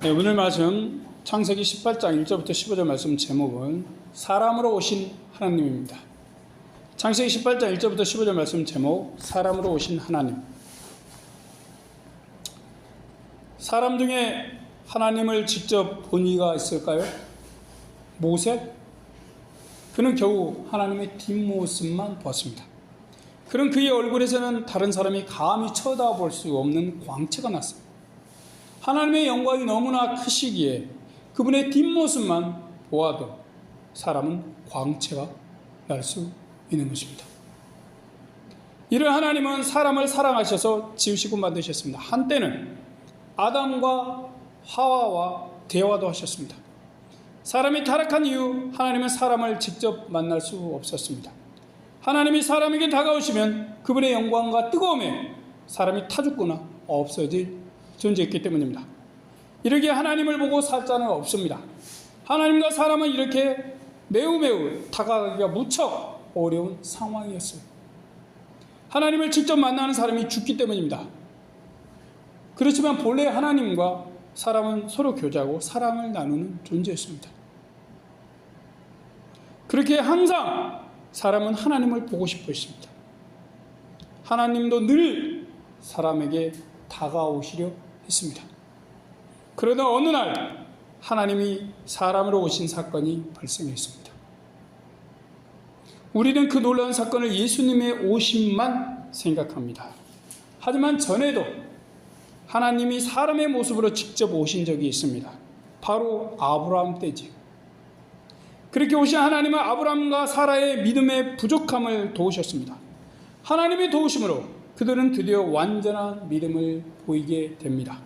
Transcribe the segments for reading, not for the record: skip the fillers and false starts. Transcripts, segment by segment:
네, 오늘 말씀 창세기 18장 1절부터 15절 말씀 제목은 사람으로 오신 하나님입니다. 창세기 18장 1절부터 15절 말씀 제목 사람으로 오신 하나님. 사람 중에 하나님을 직접 본 이가 있을까요? 모세? 그는 겨우 하나님의 뒷모습만 보았습니다. 그런 그의 얼굴에서는 다른 사람이 감히 쳐다볼 수 없는 광채가 났습니다. 하나님의 영광이 너무나 크시기에 그분의 뒷모습만 보아도 사람은 광채가 날 수 있는 것입니다. 이런 하나님은 사람을 사랑하셔서 지으시고 만드셨습니다. 한때는 아담과 하와와 대화도 하셨습니다. 사람이 타락한 이후 하나님은 사람을 직접 만날 수 없었습니다. 하나님이 사람에게 다가오시면 그분의 영광과 뜨거움에 사람이 타죽거나 없어질 존재했기 때문입니다. 이렇게 하나님을 보고 살 자는 없습니다. 하나님과 사람은 이렇게 매우 다가가기가 무척 어려운 상황이었어요. 하나님을 직접 만나는 사람이 죽기 때문입니다. 그렇지만 본래 하나님과 사람은 서로 교제하고 사랑을 나누는 존재였습니다. 그렇게 항상 사람은 하나님을 보고 싶어 했습니다. 하나님도 늘 사람에게 다가오시려 했습니다. 그러다 어느 날 하나님이 사람으로 오신 사건이 발생했습니다. 우리는 그 놀라운 사건을 예수님의 오심만 생각합니다. 하지만 전에도 하나님이 사람의 모습으로 직접 오신 적이 있습니다. 바로 아브라함 때지요. 그렇게 오신 하나님은 아브라함과 사라의 믿음의 부족함을 도우셨습니다. 하나님의 도우심으로 그들은 드디어 완전한 믿음을 보이게 됩니다.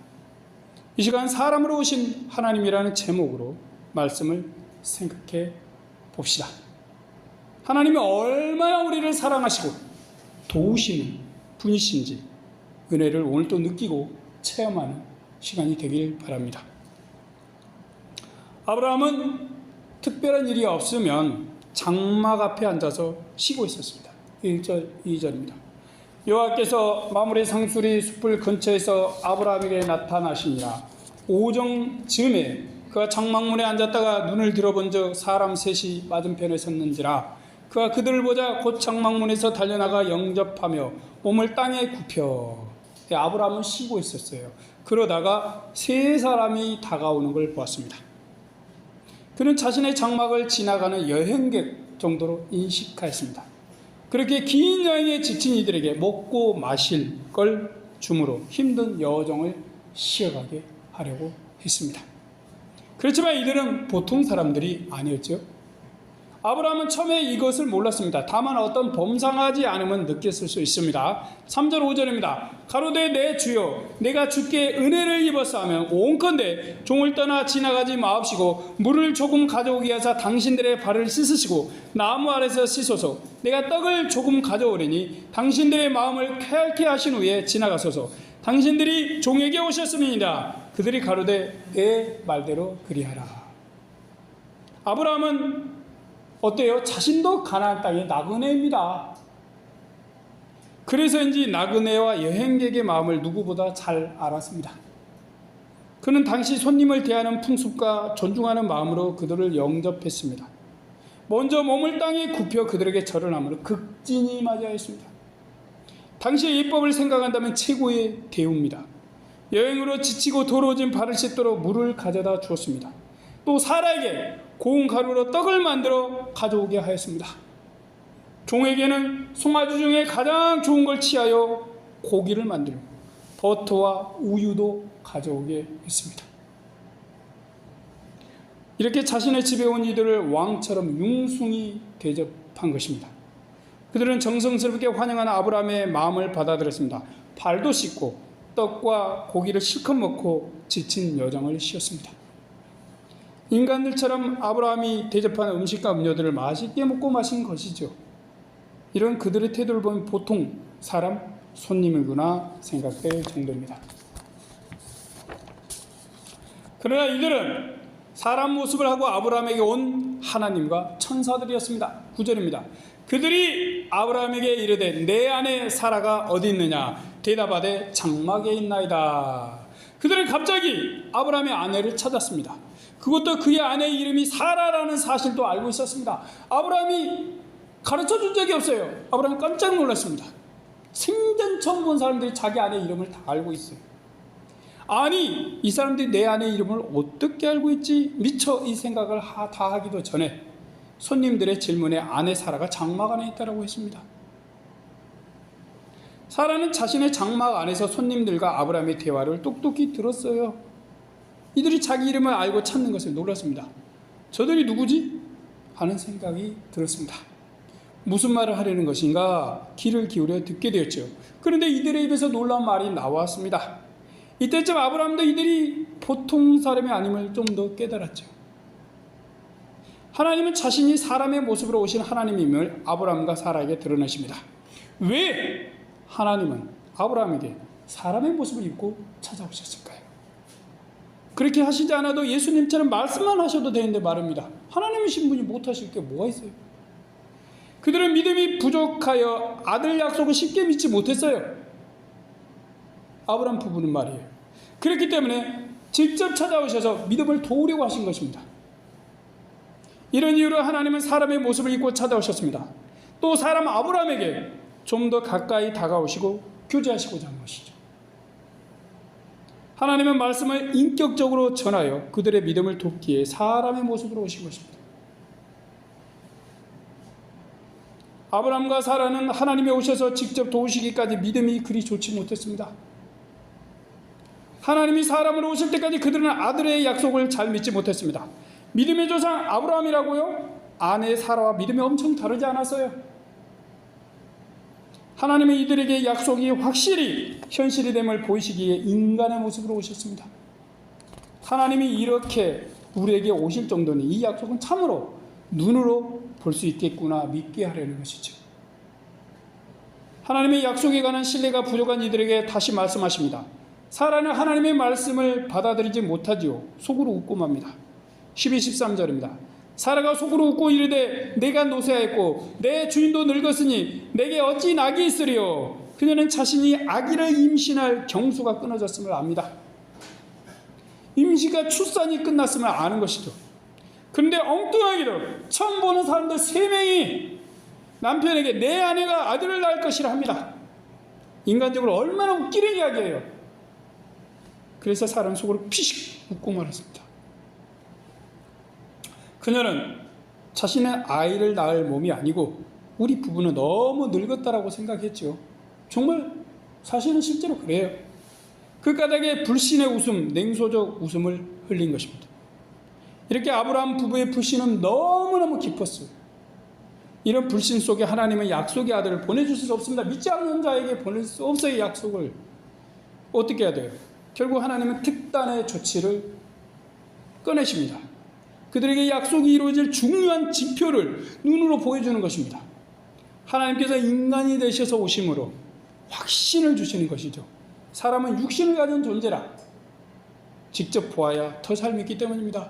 이 시간 사람으로 오신 하나님이라는 제목으로 말씀을 생각해 봅시다. 하나님이 얼마나 우리를 사랑하시고 도우시는 분이신지 은혜를 오늘 또 느끼고 체험하는 시간이 되길 바랍니다. 아브라함은 특별한 일이 없으면 장막 앞에 앉아서 쉬고 있었습니다. 1절, 2절입니다. 여호와께서 마므레 상수리 숲을 근처에서 아브라함에게 나타나시니라. 오정 즈음에 그가 장막문에 앉았다가 눈을 들어본즉 사람 셋이 맞은편에 섰는지라. 그가 그들을 보자 곧 장막문에서 달려나가 영접하며 몸을 땅에 굽혀. 아브라함은 쉬고 있었어요. 그러다가 세 사람이 다가오는 걸 보았습니다. 그는 자신의 장막을 지나가는 여행객 정도로 인식하였습니다. 그렇게 긴 여행에 지친 이들에게 먹고 마실 걸 주므로 힘든 여정을 쉬어가게 하려고 했습니다. 그렇지만 이들은 보통 사람들이 아니었죠. 아브라함은 처음에 이것을 몰랐습니다. 다만 어떤 범상하지 않음은 느꼈을 수 있습니다. 3절 5절입니다. 가로되 내 주여 내가 주께 은혜를 입었사 하면 온컨대 종을 떠나 지나가지 마옵시고 물을 조금 가져오게 하사 당신들의 발을 씻으시고 나무 아래서 씻소서. 내가 떡을 조금 가져오리니 당신들의 마음을 쾌활케 하신 후에 지나가소서. 당신들이 종에게 오셨음이니라. 그들이 가로되 내 말대로 그리하라. 아브라함은 어때요? 자신도 가나안 땅의 나그네입니다. 그래서인지 나그네와 여행객의 마음을 누구보다 잘 알았습니다. 그는 당시 손님을 대하는 풍습과 존중하는 마음으로 그들을 영접했습니다. 먼저 몸을 땅에 굽혀 그들에게 절을 하므로 극진히 맞이하였습니다. 당시의 예법을 생각한다면 최고의 대우입니다. 여행으로 지치고 더러워진 발을 씻도록 물을 가져다 주었습니다. 또 사라에게 고운 가루로 떡을 만들어 가져오게 하였습니다. 종에게는 송아지 중에 가장 좋은 걸 취하여 고기를 만들고 버터와 우유도 가져오게 했습니다. 이렇게 자신의 집에 온 이들을 왕처럼 융숭이 대접한 것입니다. 그들은 정성스럽게 환영하는 아브라함의 마음을 받아들였습니다. 발도 씻고 떡과 고기를 실컷 먹고 지친 여정을 쉬었습니다. 인간들처럼 아브라함이 대접하는 음식과 음료들을 맛있게 먹고 마신 것이죠. 이런 그들의 태도를 보면 보통 사람 손님이구나 생각될 정도입니다. 그러나 이들은 사람 모습을 하고 아브라함에게 온 하나님과 천사들이었습니다. 9절입니다. 그들이 아브라함에게 이르되 내 아내 사라가 어디 있느냐? 대답하되 장막에 있나이다. 그들은 갑자기 아브라함의 아내를 찾았습니다. 그것도 그의 아내의 이름이 사라라는 사실도 알고 있었습니다. 아브라함이 가르쳐준 적이 없어요. 아브라함이 깜짝 놀랐습니다. 생전 처음 본 사람들이 자기 아내 이름을 다 알고 있어요. 아니, 이 사람들이 내 아내 이름을 어떻게 알고 있지? 미처 이 생각을 다 하기도 전에 손님들의 질문에 아내 사라가 장막 안에 있다고 했습니다. 사라는 자신의 장막 안에서 손님들과 아브라함의 대화를 똑똑히 들었어요. 이들이 자기 이름을 알고 찾는 것에 놀랐습니다. 저들이 누구지? 하는 생각이 들었습니다. 무슨 말을 하려는 것인가 귀를 기울여 듣게 되었죠. 그런데 이들의 입에서 놀라운 말이 나왔습니다. 이때쯤 아브라함도 이들이 보통 사람이 아님을 좀 더 깨달았죠. 하나님은 자신이 사람의 모습으로 오신 하나님임을 아브라함과 사라에게 드러내십니다. 왜 하나님은 아브라함에게 사람의 모습을 입고 찾아오셨을까요? 그렇게 하시지 않아도 예수님처럼 말씀만 하셔도 되는데 말입니다. 하나님이신 분이 못하실 게 뭐가 있어요? 그들은 믿음이 부족하여 아들 약속을 쉽게 믿지 못했어요. 아브라함 부부는 말이에요. 그렇기 때문에 직접 찾아오셔서 믿음을 도우려고 하신 것입니다. 이런 이유로 하나님은 사람의 모습을 입고 찾아오셨습니다. 또 사람 아브라함에게 좀 더 가까이 다가오시고 교제하시고자 하는 것이죠. 하나님은 말씀을 인격적으로 전하여 그들의 믿음을 돕기에 사람의 모습으로 오신 것입니다. 아브라함과 사라는 하나님이 오셔서 직접 도우시기까지 믿음이 그리 좋지 못했습니다. 하나님이 사람으로 오실 때까지 그들은 아들의 약속을 잘 믿지 못했습니다. 믿음의 조상 아브라함이라고요? 아내 사라와 믿음이 엄청 다르지 않았어요. 하나님은 이들에게 약속이 확실히 현실이 됨을 보이시기에 인간의 모습으로 오셨습니다. 하나님이 이렇게 우리에게 오실 정도는 이 약속은 참으로 눈으로 볼 수 있겠구나 믿게 하려는 것이죠. 하나님의 약속에 관한 신뢰가 부족한 이들에게 다시 말씀하십니다. 사라는 하나님의 말씀을 받아들이지 못하지요. 속으로 웃고 맙니다. 12, 13절입니다. 사라가 속으로 웃고 이르되 내가 노쇠하였고 내 주인도 늙었으니 내게 어찌 낙이 있으리요. 그녀는 자신이 아기를 임신할 경수가 끊어졌음을 압니다. 임시가 출산이 끝났음을 아는 것이죠. 그런데 엉뚱하게도 처음 보는 사람들 3명이 남편에게 내 아내가 아들을 낳을 것이라 합니다. 인간적으로 얼마나 웃기는 이야기예요. 그래서 사람은 속으로 피식 웃고 말았습니다. 그녀는 자신의 아이를 낳을 몸이 아니고 우리 부부는 너무 늙었다라고 생각했죠. 정말 사실은 실제로 그래요. 그 까닭에 불신의 웃음, 냉소적 웃음을 흘린 것입니다. 이렇게 아브라함 부부의 불신은 너무너무 깊었어요. 이런 불신 속에 하나님은 약속의 아들을 보내주실 수 없습니다. 믿지 않는 자에게 보낼 수 없어요. 약속을. 어떻게 해야 돼요? 결국 하나님은 특단의 조치를 꺼내십니다. 그들에게 약속이 이루어질 중요한 지표를 눈으로 보여주는 것입니다. 하나님께서 인간이 되셔서 오심으로 확신을 주시는 것이죠. 사람은 육신을 가진 존재라 직접 보아야 더 잘 믿기 때문입니다.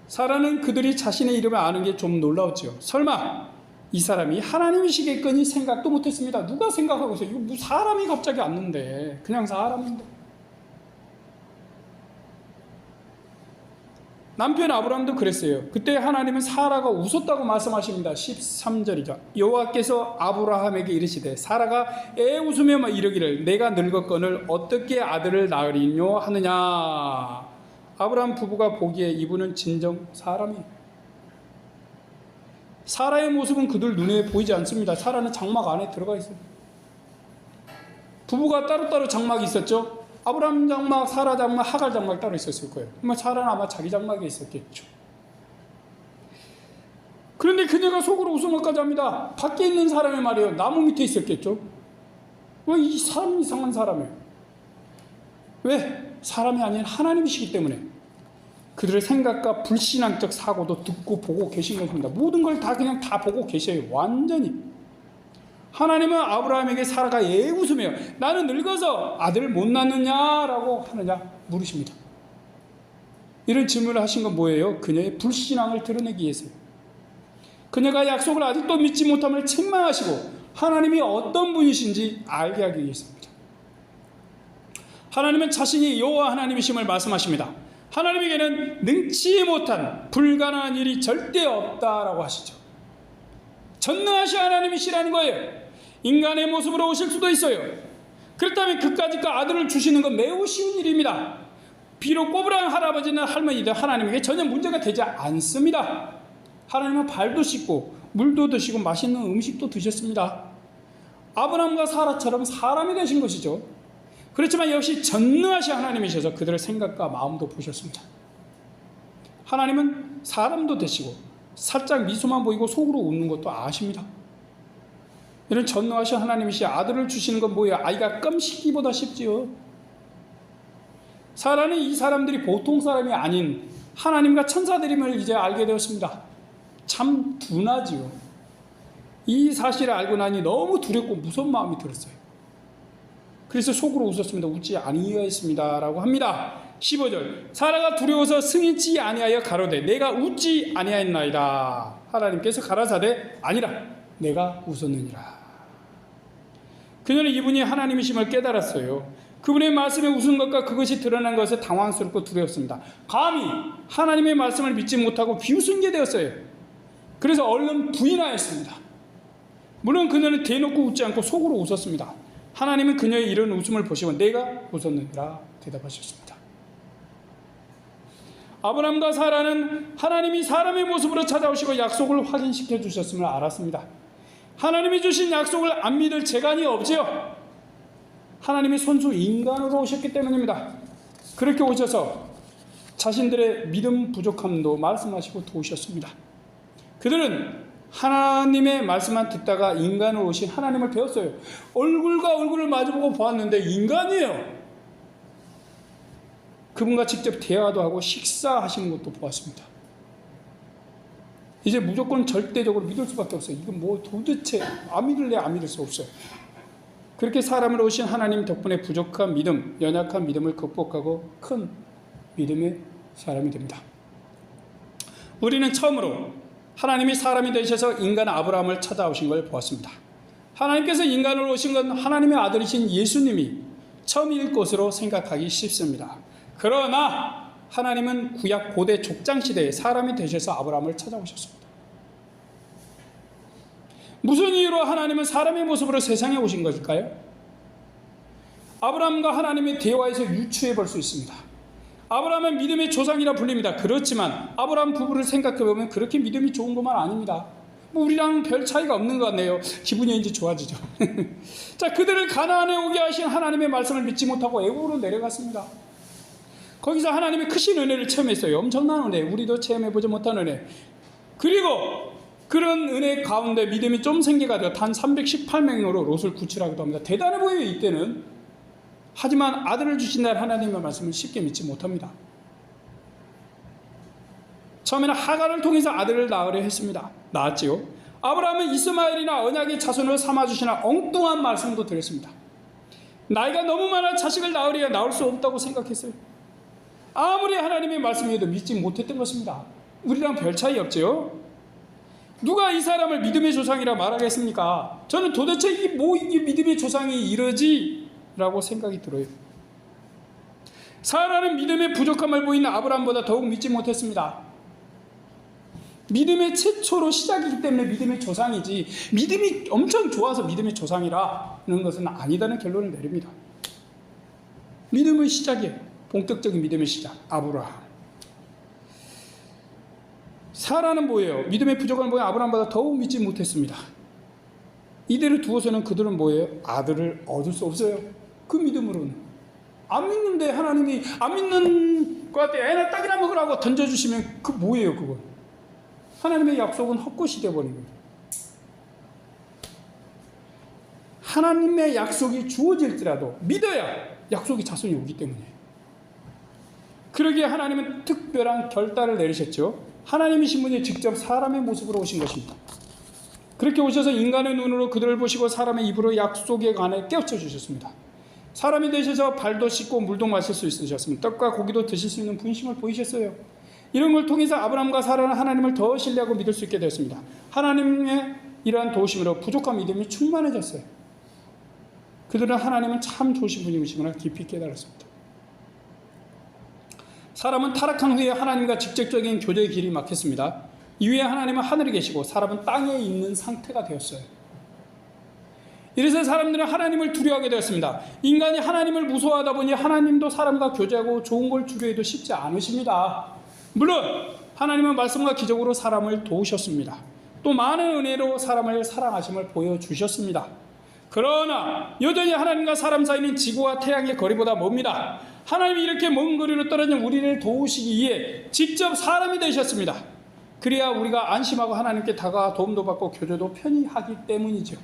사라는 그들이 자신의 이름을 아는 게 좀 놀라웠죠. 설마 이 사람이 하나님이시겠거니 생각도 못했습니다. 누가 생각하고 있어요? 이거 뭐 사람이 갑자기 왔는데 그냥 사람인데. 남편 아브라함도 그랬어요. 그때 하나님은 사라가 웃었다고 말씀하십니다. 13절이죠. 여호와께서 아브라함에게 이르시되 사라가 애 웃으며 이르기를 내가 늙었거늘 어떻게 아들을 낳으리뇨 하느냐. 아브라함 부부가 보기에 이분은 진정 사람이에요. 사라의 모습은 그들 눈에 보이지 않습니다. 사라는 장막 안에 들어가 있어요. 부부가 따로따로 장막이 있었죠. 아브라함 장막, 사라 장막, 하갈 장막 따로 있었을 거예요. 그러면 사라는 아마 자기 장막에 있었겠죠. 그런데 그녀가 속으로 웃음을까지 합니다. 밖에 있는 사람의 말이에요. 나무 밑에 있었겠죠. 왜 이 사람 이상한 사람이에요? 왜? 사람이 아닌 하나님이시기 때문에 그들의 생각과 불신앙적 사고도 듣고 보고 계신 것입니다. 모든 걸 다 그냥 다 보고 계셔요. 완전히. 하나님은 아브라함에게 사라가 애 웃으며 나는 늙어서 아들을 못 낳느냐라고 하느냐 물으십니다. 이런 질문을 하신 건 뭐예요? 그녀의 불신앙을 드러내기 위해서요. 그녀가 약속을 아직도 믿지 못함을 책망하시고 하나님이 어떤 분이신지 알게 하기 위해서입니다. 하나님은 자신이 여호와 하나님이심을 말씀하십니다. 하나님에게는 능치 못한 불가능한 일이 절대 없다라고 하시죠. 전능하신 하나님이시라는 거예요. 인간의 모습으로 오실 수도 있어요. 그렇다면 그까짓 그 아들을 주시는 건 매우 쉬운 일입니다. 비록 꼬부랑 할아버지나 할머니들 하나님에게 전혀 문제가 되지 않습니다. 하나님은 발도 씻고 물도 드시고 맛있는 음식도 드셨습니다. 아브라함과 사라처럼 사람이 되신 것이죠. 그렇지만 역시 전능하신 하나님이셔서 그들의 생각과 마음도 보셨습니다. 하나님은 사람도 되시고 살짝 미소만 보이고 속으로 웃는 것도 아십니다. 이런 전능하신 하나님이시 아들을 주시는 건 뭐예요? 아이가 껌 씹기보다 쉽지요. 사라는 이 사람들이 보통 사람이 아닌 하나님과 천사들임을 이제 알게 되었습니다. 참 둔하지요. 이 사실을 알고 나니 너무 두렵고 무서운 마음이 들었어요. 그래서 속으로 웃었습니다. 웃지 아니하였습니다 라고 합니다. 15절 사라가 두려워서 승인치 아니하여 가로되 내가 웃지 아니하였나이다. 하나님께서 가라사대 아니라 내가 웃었느니라. 그녀는 이분이 하나님이심을 깨달았어요. 그분의 말씀에 웃은 것과 그것이 드러난 것에 당황스럽고 두려웠습니다. 감히 하나님의 말씀을 믿지 못하고 비웃은 게 되었어요. 그래서 얼른 부인하였습니다. 물론 그녀는 대놓고 웃지 않고 속으로 웃었습니다. 하나님은 그녀의 이런 웃음을 보시고 내가 웃었느니라 대답하셨습니다. 아브라함과 사라는 하나님이 사람의 모습으로 찾아오시고 약속을 확인시켜 주셨음을 알았습니다. 하나님이 주신 약속을 안 믿을 재간이 없지요. 하나님이 손수 인간으로 오셨기 때문입니다. 그렇게 오셔서 자신들의 믿음 부족함도 말씀하시고 도우셨습니다. 그들은 하나님의 말씀만 듣다가 인간으로 오신 하나님을 배웠어요. 얼굴과 얼굴을 마주보고 보았는데 인간이에요. 그분과 직접 대화도 하고 식사하시는 것도 보았습니다. 이제 무조건 절대적으로 믿을 수밖에 없어요. 이건 뭐 도대체 안 믿을래 안 믿을 수 없어요. 그렇게 사람으로 오신 하나님 덕분에 부족한 믿음, 연약한 믿음을 극복하고 큰 믿음의 사람이 됩니다. 우리는 처음으로 하나님이 사람이 되셔서 인간 아브라함을 찾아오신 걸 보았습니다. 하나님께서 인간으로 오신 건 하나님의 아들이신 예수님이 처음일 것으로 생각하기 쉽습니다. 그러나 하나님은 구약 고대 족장시대에 사람이 되셔서 아브라함을 찾아오셨습니다. 무슨 이유로 하나님은 사람의 모습으로 세상에 오신 것일까요? 아브라함과 하나님의 대화에서 유추해 볼 수 있습니다. 아브라함은 믿음의 조상이라 불립니다. 그렇지만 아브라함 부부를 생각해보면 그렇게 믿음이 좋은 것만 아닙니다. 뭐 우리랑 별 차이가 없는 것 같네요. 기분이 이제 좋아지죠. 자, 그들을 가나안에 오게 하신 하나님의 말씀을 믿지 못하고 애굽으로 내려갔습니다. 거기서 하나님의 크신 은혜를 체험했어요. 엄청난 은혜, 우리도 체험해보지 못한 은혜. 그리고 그런 은혜 가운데 믿음이 좀 생겨가지고 단 318명으로 롯을 구출하기도 합니다. 대단해 보여요 이때는. 하지만 아들을 주신다는 하나님의 말씀을 쉽게 믿지 못합니다. 처음에는 하갈을 통해서 아들을 낳으려 했습니다. 낳았지요. 아브라함은 이스마엘이나 언약의 자손을 삼아주시나 엉뚱한 말씀도 드렸습니다. 나이가 너무 많아 자식을 낳으려 낳을 수 없다고 생각했어요. 아무리 하나님의 말씀이어도 믿지 못했던 것입니다. 우리랑 별 차이 없죠. 누가 이 사람을 믿음의 조상이라 말하겠습니까? 저는 도대체 이게 믿음의 조상이 이러지? 라고 생각이 들어요. 사라는 믿음의 부족함을 보이는 아브라함보다 더욱 믿지 못했습니다. 믿음의 최초로 시작이기 때문에 믿음의 조상이지 믿음이 엄청 좋아서 믿음의 조상이라는 것은 아니다는 결론을 내립니다. 믿음의 시작이에요. 본격적인 믿음의 시작. 아브라함. 사라는 뭐예요? 믿음의 부족함을 보이는 아브라함보다 더욱 믿지 못했습니다. 이대로 두어서는 그들은 뭐예요? 아들을 얻을 수 없어요. 그 믿음으로는. 안 믿는데 하나님이 안 믿는 것 같아. 애나 딱이나 먹으라고 던져주시면 그 뭐예요 그건. 하나님의 약속은 헛것이 되어버린 거예요. 하나님의 약속이 주어질지라도 믿어야 약속이 자손이 오기 때문에. 그러기에 하나님은 특별한 결단을 내리셨죠. 하나님이신 분이 직접 사람의 모습으로 오신 것입니다. 그렇게 오셔서 인간의 눈으로 그들을 보시고 사람의 입으로 약속에 관해 깨우쳐 주셨습니다. 사람이 되셔서 발도 씻고 물도 마실 수 있으셨습니다. 떡과 고기도 드실 수 있는 분심을 보이셨어요. 이런 걸 통해서 아브라함과 사라는 하나님을 더 신뢰하고 믿을 수 있게 되었습니다. 하나님의 이러한 도우심으로 부족한 믿음이 충만해졌어요. 그들은 하나님은 참 좋으신 분이시구나 깊이 깨달았습니다. 사람은 타락한 후에 하나님과 직접적인 교제의 길이 막혔습니다. 이후에 하나님은 하늘에 계시고 사람은 땅에 있는 상태가 되었어요. 이래서 사람들은 하나님을 두려워하게 되었습니다. 인간이 하나님을 무서워하다 보니 하나님도 사람과 교제하고 좋은 걸 주려 해도 쉽지 않으십니다. 물론 하나님은 말씀과 기적으로 사람을 도우셨습니다. 또 많은 은혜로 사람을 사랑하심을 보여주셨습니다. 그러나 여전히 하나님과 사람 사이는 지구와 태양의 거리보다 멉니다. 하나님이 이렇게 먼 거리로 떨어진 우리를 도우시기 위해 직접 사람이 되셨습니다. 그래야 우리가 안심하고 하나님께 다가가 도움도 받고 교제도 편히 하기 때문이죠.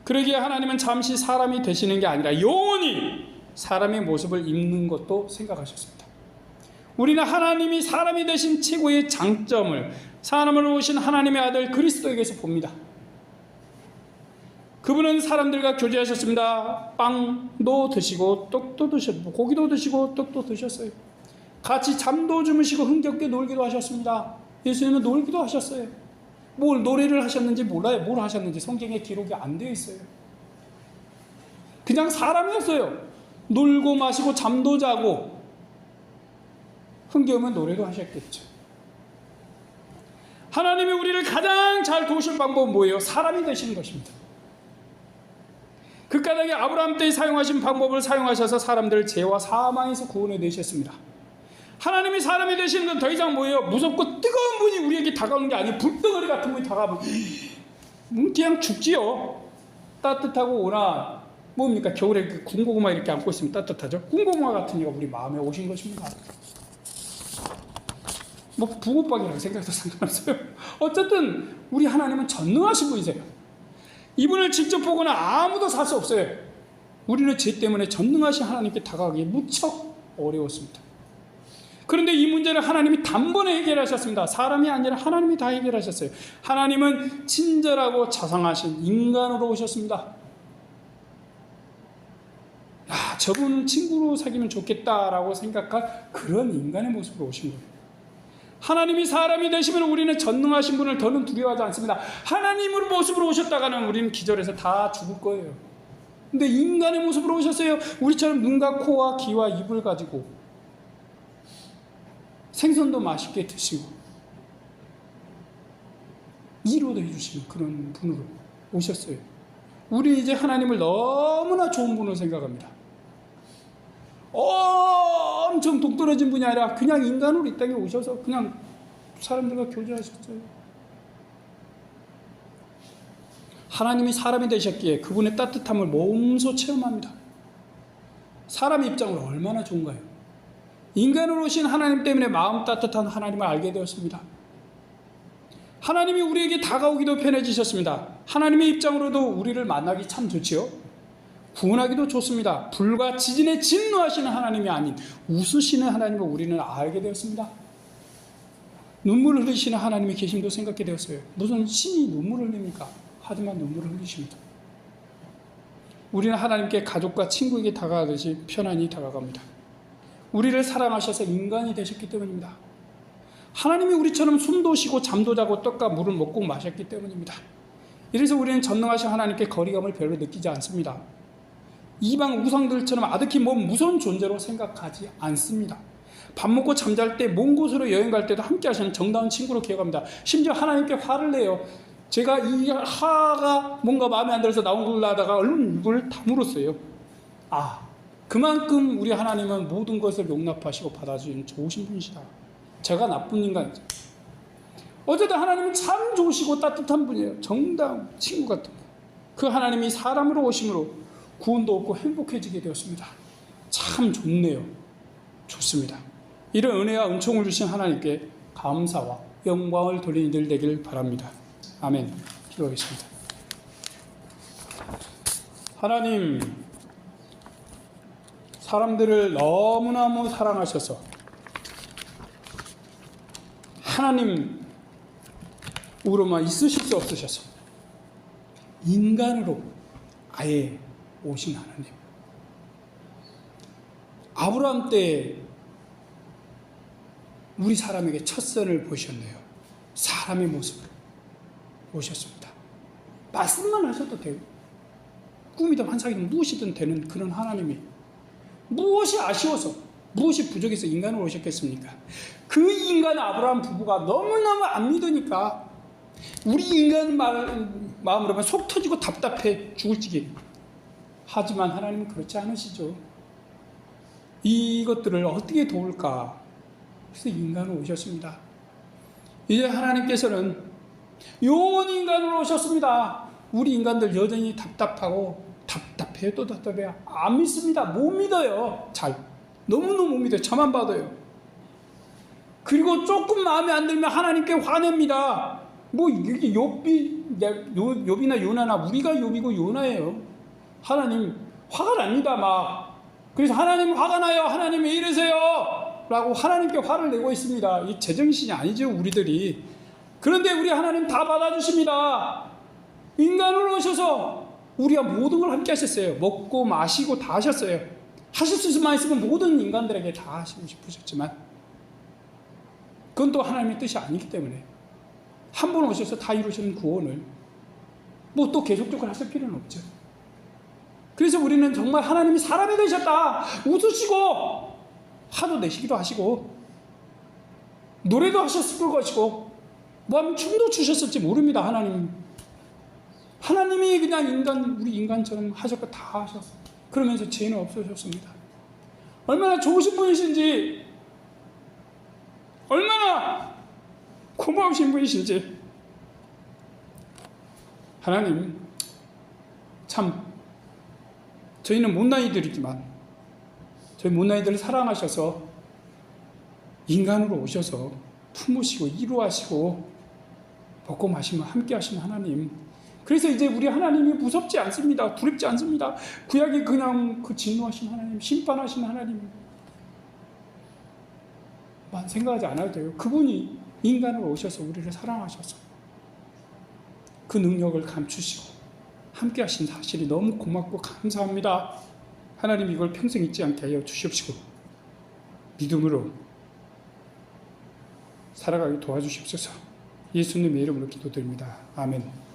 그러기에 하나님은 잠시 사람이 되시는 게 아니라 영원히 사람의 모습을 입는 것도 생각하셨습니다. 우리는 하나님이 사람이 되신 최고의 장점을 사람으로 오신 하나님의 아들 그리스도에게서 봅니다. 그분은 사람들과 교제하셨습니다. 빵도 드시고 떡도 드셨고 고기도 드시고 떡도 드셨어요. 같이 잠도 주무시고 흥겹게 놀기도 하셨습니다. 예수님은 놀기도 하셨어요. 뭘 노래를 하셨는지 몰라요. 뭘 하셨는지 성경에 기록이 안 되어 있어요. 그냥 사람이었어요. 놀고 마시고 잠도 자고 흥겨우면 노래도 하셨겠죠. 하나님이 우리를 가장 잘 도우실 방법은 뭐예요? 사람이 되시는 것입니다. 그 까닭에 아브라함 때 사용하신 방법을 사용하셔서 사람들을 죄와 사망에서 구원해 내셨습니다. 하나님이 사람이 되시는 건 더 이상 뭐예요? 무섭고 뜨거운 분이 우리에게 다가오는 게 아니고 불덩어리 같은 분이 다가오면 그냥 죽지요. 따뜻하고 오나 뭡니까? 겨울에 그 군고구마 이렇게 안고 있으면 따뜻하죠. 군고구마 같은 이가 우리 마음에 오신 것입니다. 뭐 붕어빵이라고 생각해도 상관없어요. 어쨌든 우리 하나님은 전능하신 분이세요. 이분을 직접 보거나 아무도 살 수 없어요. 우리는 죄 때문에 전능하신 하나님께 다가가기 무척 어려웠습니다. 그런데 이 문제를 하나님이 단번에 해결하셨습니다. 사람이 아니라 하나님이 다 해결하셨어요. 하나님은 친절하고 자상하신 인간으로 오셨습니다. 야, 저분 친구로 사귀면 좋겠다라고 생각할 그런 인간의 모습으로 오신 거예요. 하나님이 사람이 되시면 우리는 전능하신 분을 더는 두려워하지 않습니다. 하나님의 모습으로 오셨다가는 우리는 기절해서 다 죽을 거예요. 근데 인간의 모습으로 오셨어요. 우리처럼 눈과 코와 귀와 입을 가지고 생선도 맛있게 드시고 이로도 해주시는 그런 분으로 오셨어요. 우리 이제 하나님을 너무나 좋은 분으로 생각합니다. 엄청 동떨어진 분이 아니라 그냥 인간으로 이 땅에 오셔서 그냥 사람들과 교제하셨어요. 하나님이 사람이 되셨기에 그분의 따뜻함을 몸소 체험합니다. 사람 입장으로 얼마나 좋은가요? 인간으로 오신 하나님 때문에 마음 따뜻한 하나님을 알게 되었습니다. 하나님이 우리에게 다가오기도 편해지셨습니다. 하나님의 입장으로도 우리를 만나기 참 좋지요. 구원하기도 좋습니다. 불과 지진에 진노하시는 하나님이 아닌 웃으시는 하나님을 우리는 알게 되었습니다. 눈물을 흘리시는 하나님의 계심도 생각게 되었어요. 무슨 신이 눈물을 흘립니까? 하지만 눈물을 흘리십니다. 우리는 하나님께 가족과 친구에게 다가가듯이 편안히 다가갑니다. 우리를 사랑하셔서 인간이 되셨기 때문입니다. 하나님이 우리처럼 숨도 쉬고 잠도 자고 떡과 물을 먹고 마셨기 때문입니다. 이래서 우리는 전능하신 하나님께 거리감을 별로 느끼지 않습니다. 이방 우상들처럼 아득히 먼 무서운 존재로 생각하지 않습니다. 밥 먹고 잠잘 때 먼 곳으로 여행 갈 때도 함께 하시는 정다운 친구로 기억합니다. 심지어 하나님께 화를 내요. 제가 이 화가 뭔가 마음에 안 들어서 나온 걸 하다가 얼른 입을 다물었어요. 그만큼 우리 하나님은 모든 것을 용납하시고 받아주는 좋으신 분이시다. 제가 나쁜 인간이죠. 어쨌든 하나님은 참 좋으시고 따뜻한 분이에요. 정다운 친구 같은 분. 그 하나님이 사람으로 오심으로 구원도 얻고 행복해지게 되었습니다. 참 좋네요. 좋습니다. 이런 은혜와 은총을 주신 하나님께 감사와 영광을 돌리는 이들 되길 바랍니다. 아멘. 기도하겠습니다. 하나님, 사람들을 너무너무 사랑하셔서 하나님으로만 있으실 수 없으셔서 인간으로 아예 오신 하나님. 아브라함 때 우리 사람에게 첫 선을 보셨네요. 사람의 모습으로 오셨습니다. 말씀만 하셔도 되고 꿈이든 환상이든 무엇이든 되는 그런 하나님이 무엇이 아쉬워서 무엇이 부족해서 인간으로 오셨겠습니까? 그 인간 아브라함 부부가 너무너무 안 믿으니까 우리 인간 마음으로 보면 속 터지고 답답해 죽을 지경. 하지만 하나님은 그렇지 않으시죠. 이것들을 어떻게 도울까? 그래서 인간으로 오셨습니다. 이제 하나님께서는 온 인간으로 오셨습니다. 우리 인간들 여전히 답답하고 답답해요. 또 답답해요. 안 믿습니다. 못 믿어요. 잘. 너무너무 못 믿어요. 저만 봐도요. 그리고 조금 마음에 안 들면 하나님께 화냅니다. 뭐 이게 욥이나 요나나 우리가 욥이고 요나예요. 하나님 화가 납니다. 막. 그래서 하나님 화가 나요. 하나님 왜 이러세요? 라고 하나님께 화를 내고 있습니다. 이 제정신이 아니죠, 우리들이. 그런데 우리 하나님 다 받아주십니다. 인간으로 오셔서 우리가 모든 걸 함께 하셨어요. 먹고 마시고 다 하셨어요. 하실 수만 있으면 모든 인간들에게 다 하시고 싶으셨지만 그건 또 하나님의 뜻이 아니기 때문에 한 번 오셔서 다 이루시는 구원을 뭐 또 계속적으로 하실 필요는 없죠. 그래서 우리는 정말 하나님이 사람이 되셨다. 웃으시고 화도 내시기도 하시고 노래도 하셨을 것이고 뭐 하면 춤도 추셨을지 모릅니다. 하나님이 그냥 우리 인간처럼 하셨고 다 하셨어요. 그러면서 죄는 없어졌습니다. 얼마나 좋으신 분이신지, 얼마나 고마우신 분이신지. 하나님, 참 저희는 못난이들이지만 저희 못난이들을 사랑하셔서 인간으로 오셔서 품으시고 이루하시고 먹고 마시며 함께 하신 하나님. 그래서 이제 우리 하나님이 무섭지 않습니다. 두렵지 않습니다. 구약이 그냥 그 진노하신 하나님, 심판하신 하나님만 생각하지 않아도 돼요. 그분이 인간으로 오셔서 우리를 사랑하셔서 그 능력을 감추시고 함께 하신 사실이 너무 고맙고 감사합니다. 하나님 이걸 평생 잊지 않게 하여 주시옵시고 믿음으로 살아가게 도와주시옵소서. 예수님의 이름으로 기도드립니다. 아멘.